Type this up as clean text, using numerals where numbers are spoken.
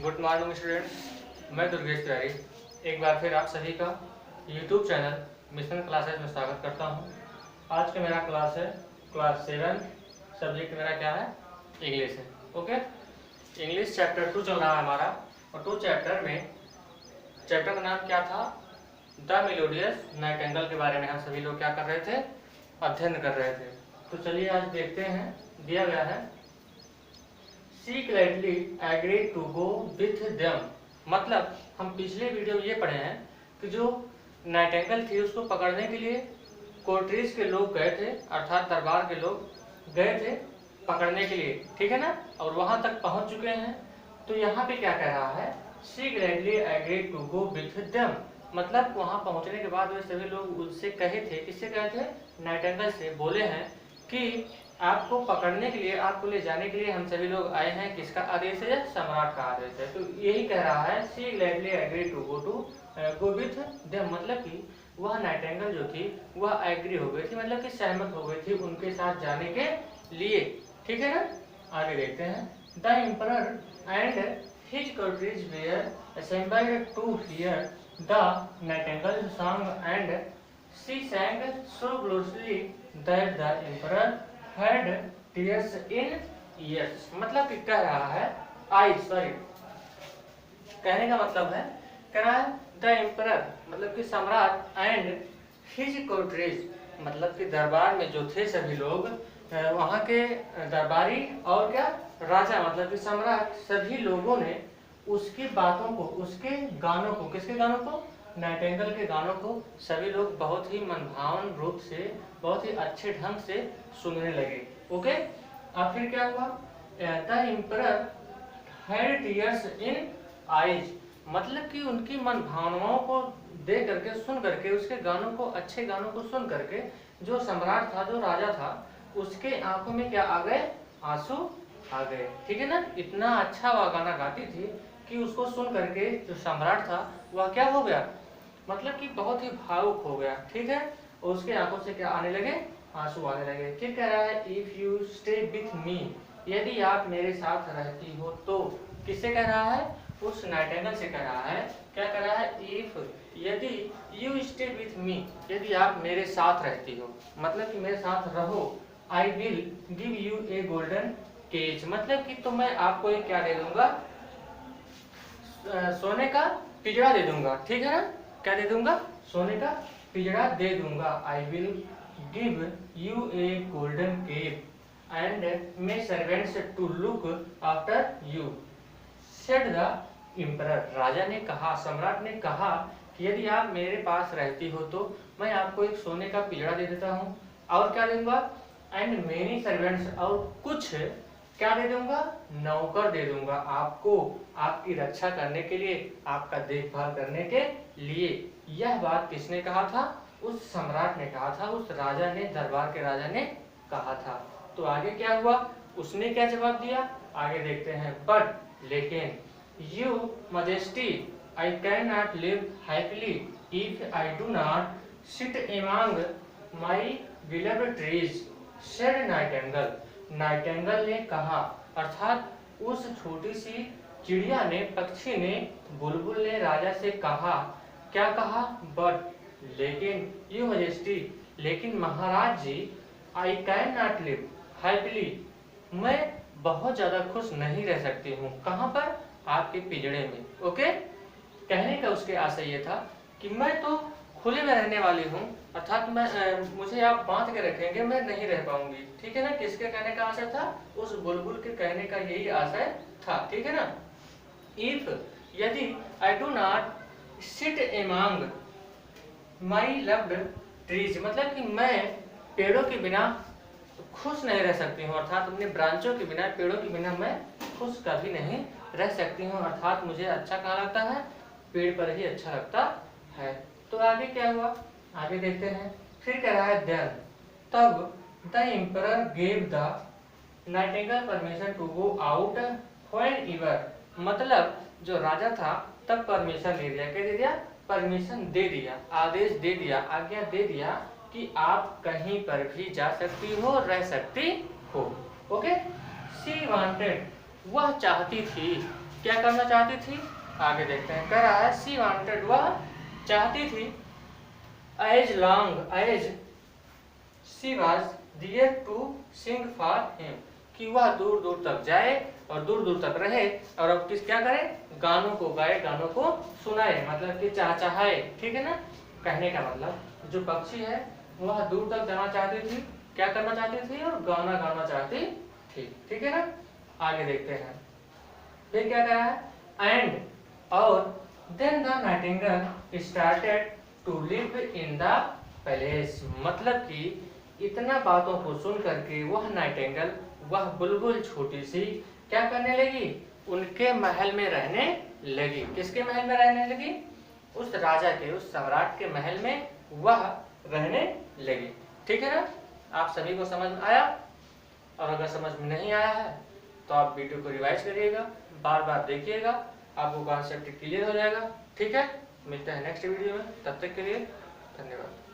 Good morning students, मैं दुर्गेश तिवारी एक बार फिर आप सभी का यूट्यूब चैनल मिशन क्लासेस में स्वागत करता हूं। आज का मेरा क्लास है क्लास 7। सब्जेक्ट मेरा क्या है? इंग्लिश है। ओके, इंग्लिश चैप्टर 2 चल रहा है हमारा। और 2 चैप्टर में चैप्टर का नाम क्या था? द मेलोडियस नाइटिंगेल के बारे में हम सभी लोग क्या कर रहे थे? अध्ययन कर रहे थे। तो चलिए आज देखते हैं। दिया गया है She gladly agreed to go with them। मतलब हम पिछले वीडियो में ये पढ़े हैं कि जो नाइटिंगेल थी उसको पकड़ने के लिए कोर्ट्रीज के लोग गए थे, अर्थात दरबार के लोग गए थे पकड़ने के लिए, ठीक है ना। और वहां तक पहुंच चुके हैं। तो यहाँ पे क्या कह रहा है? She gladly agreed to go with them। मतलब वहां पहुंचने के बाद वे सभी लोग उससे कहे थे, किससे कहे थे? नाइटिंगेल से बोले हैं कि आपको पकड़ने के लिए, आपको ले जाने के लिए हम सभी लोग आए हैं। किसका आदेश है? सम्राट का आदेश है। तो यही कह रहा है she gladly agree to go with them. मतलब कि वह नाइटिंगेल जो थी वह एग्री हो गई थी, मतलब कि सहमत हो गई थी उनके साथ जाने के लिए, ठीक है ना। आगे देखते हैं। The emperor and his courtiers were assembled to hear the nightingale's song, and she sang so gloriously that the emperor had tears in ears। मतलब कि कह रहा है कहने का मतलब है, कह रहा है द एम्परर मतलब कि सम्राट एंड हिज कोर्ट्रीज मतलब कि दरबार में जो थे सभी लोग, वहाँ के दरबारी और क्या राजा मतलब कि सम्राट, सभी लोगों ने उसकी बातों को, उसके गानों को, किसके गानों को? नाइटिंगेल के गानों को सभी लोग बहुत ही मनभावन रूप से, बहुत ही अच्छे ढंग से सुनने लगे। ओके, अब फिर क्या हुआ? The emperor had tears in eyes मतलब कि उनकी मन भावनाओं को देख करके, सुन करके, उसके गानों को, अच्छे गानों को सुन करके जो सम्राट था, जो राजा था, उसके आंखों में क्या आ गए? आंसू आ गए, ठीक है ना। इतना अच्छा वह गाना गाती थी कि उसको सुन करके जो सम्राट था वह क्या हो गया? मतलब कि बहुत ही भावुक हो गया, ठीक है। और उसके आंखों से क्या आने लगे? आंसू आने लगे। फिर कह रहा है if you stay with me, यदि आप मेरे साथ रहती हो तो। किससे कह रहा है? उस नाइटिंगेल से कह रहा है। क्या कह रहा है? इफ, यदि, यू स्टे विथ मी, यदि आप मेरे साथ रहती हो, मतलब कि मेरे साथ रहो। I will give you a golden cage मतलब कि तो मैं आपको एक क्या दे दूंगा? सोने का पिंजरा दे दूंगा, ठीक है ना। क्या दे दूंगा? सोने का पिंजरा दे दूंगा। I will give you a golden cage and my servants to look after you said the emperor. राजा ने कहा, सम्राट ने कहा कि यदि आप मेरे पास रहती हो तो मैं आपको एक सोने का पिंजरा दे देता हूँ। और क्या दूंगा? एंड मेनी सर्वेंट्स, और कुछ क्या दे दूंगा? नौकर दे दूंगा आपको, आपकी रक्षा करने के लिए, आपका देखभाल करने के लिए। यह बात किसने कहा था? उस सम्राट ने कहा था, उस राजा ने, दरबार के राजा ने कहा था। तो आगे क्या हुआ? उसने क्या जवाब दिया? आगे देखते हैं। बट लेकिन, you majesty I can not live happily if I do not sit among my beloved trees said Nightingale. Nightingale ने कहा, अर्थात उस छोटी सी चिड़िया ने, पक्षी ने, बुलबुल ने राजा से कहा। क्या कहा? बट लेकिन, यू मजेस्टी लेकिन महाराज जी, I can not live happily मैं बहुत ज्यादा खुश नहीं रह सकती हूँ। कहाँ पर? आपके पिंजड़े में। ओके, कहने का उसके आशय ये था कि मैं तो खुले में रहने वाली हूँ, अर्थात मैं मुझे आप बांध के रखेंगे, मैं नहीं रह पाऊंगी, ठीक है ना। किसके कहने का आशय था? उस बुलबुल के कहने का यही आशय था, ठीक है ना। इफ, यदि, I do not sit among my loved trees मतलब कि मैं पेड़ों के बिना खुश नहीं रह सकती हूँ, अर्थात अपने ब्रांचों के बिना, पेड़ों के बिना मैं खुश कभी नहीं रह सकती हूँ। अर्थात मुझे अच्छा कहाँ लगता है? पेड़ पर ही अच्छा लगता है। तो आगे क्या हुआ? आगे देखते हैं। फिर कह रहा है देन, तब the emperor gave the nightingale permission to go out whenever मतलब जो राजा था तब परमिशन दे दिया। क्या दे दिया? परमिशन दे दिया, आदेश दे दिया, आज्ञा दे दिया कि आप कहीं पर भी जा सकती हो, रह सकती हो। ओके, शी वांटेड वह चाहती थी क्या करना चाहती थी, आगे देखते हैं। कह रहा है शी वांटेड, वह चाहती थी, as long as she was dear to sing for him, कि वह दूर दूर तक जाए और दूर दूर तक रहे और अब किस क्या करे, गानों को गाए, गानों को सुनाए, मतलब कि चाहे, ठीक है ना। कहने का मतलब जो पक्षी है वह दूर तक जाना चाहती थी, क्या करना चाहती थी, और गाना गाना चाहती थी, ठीक है ना। आगे देखते हैं, फिर क्या कहा है, एंड और then the nightingale started to live in the palace, मतलब कि इतना बातों को सुन करके वह नाइटिंगेल, वह बुलबुल छोटी सी क्या करने लगी, उनके महल में रहने लगी। किसके महल में रहने लगी, उस राजा के, उस सम्राट के महल में वह रहने लगी, ठीक है ना। आप सभी को समझ में आया, और अगर समझ में नहीं आया है तो आप वीडियो को रिवाइज करिएगा, बार बार देखिएगा, आपको कॉन्सेप्ट क्लियर हो जाएगा, ठीक है। मिलते हैं नेक्स्ट वीडियो में, तब तक के लिए धन्यवाद।